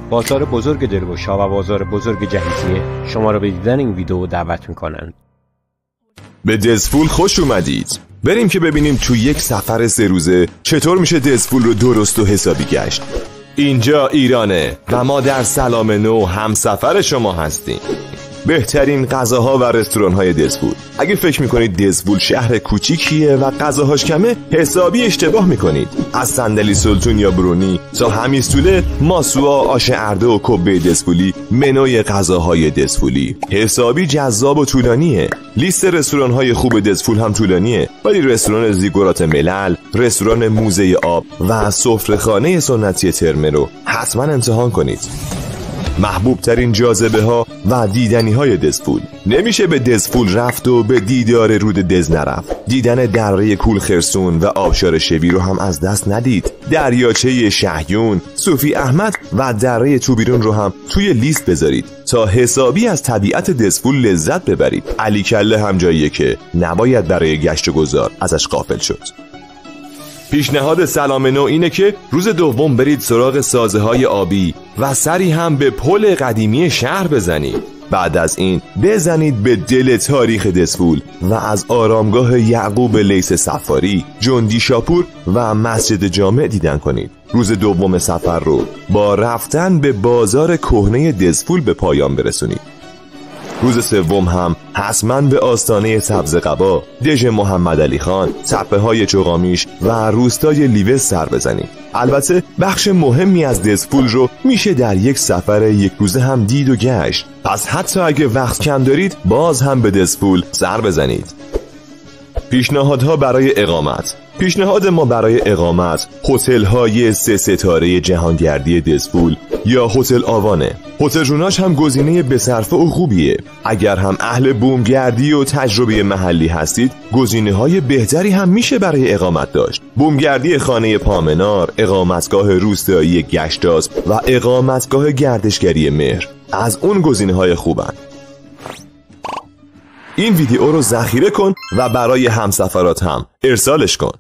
بازار بزرگ دلگشا و بازار بزرگ جهیزیه شما را به دیدن این ویدیو دعوت میکنند. به دزفول خوش اومدید. بریم که ببینیم تو یک سفر 3 روزه چطور میشه دزفول رو درست و حسابی گشت. اینجا ایرانه و ما در سلام نو همسفر شما هستیم. بهترین غذاها و رستوران‌های دزفول. اگه فکر میکنید دزفول شهر کوچیکیه و غذاهاش کمه، حسابی اشتباه میکنید. از صندلی سلطون یا برونی تا همیستوله، ماسوا، آش ارده و کبه دزفولی منوی غذاهای دزفولی حسابی جذاب و طولانیه. لیست رستوران‌های خوب دزفول هم طولانیه، ولی رستوران زیگورات ملل، رستوران موزه آب و سفره‌خانه سنتی ترمه رو حتما امتحان کنید. محبوب ترین جاذبه ها و دیدنی های دزفول. نمیشه به دزفول رفت و به دیدار رود دز نرفت. دیدن دره کول خرسون و آبشار شوی رو هم از دست ندید. دریاچه شهیون، صوفی احمد و دره توبیرون رو هم توی لیست بذارید تا حسابی از طبیعت دزفول لذت ببرید. علی کله هم جاییه که نباید برای گشت و گذار ازش غافل شد. پیشنهاد سلام نو اینه که روز دوم برید سراغ سازه های آبی و سری هم به پل قدیمی شهر بزنید. بعد از این بزنید به دل تاریخ دزفول و از آرامگاه یعقوب لیث صفاری، جندی شاپور و مسجد جامع دیدن کنید. روز دوم سفر رو با رفتن به بازار کهنه دزفول به پایان برسونید. روز سوم هم حتما به آستانه سبزقبا، دژ محمد علی خان، تپه های چوغامیش و روستای لیوز سر بزنید. البته بخش مهمی از دزفول رو میشه در یک سفر 1 روزه هم دید و گشت. پس حتی اگه وقت کم دارید باز هم به دزفول سر بزنید. پیشنهادها برای اقامت. پیشنهاد ما برای اقامت هتل های 3 ستاره جهانگردی دزفول یا هتل آوانه. هتل روناش هم گزینه بصرفه و خوبیه. اگر هم اهل بومگردی و تجربه محلی هستید، گزینه‌های بهتری هم میشه برای اقامت داشت. بومگردی خانه پامنار، اقامتگاه روستایی گشتاسب و اقامتگاه گردشگری مهر از اون گزینه‌های خوبن. این ویدیو رو ذخیره کن و برای همسفرات هم ارسالش کن.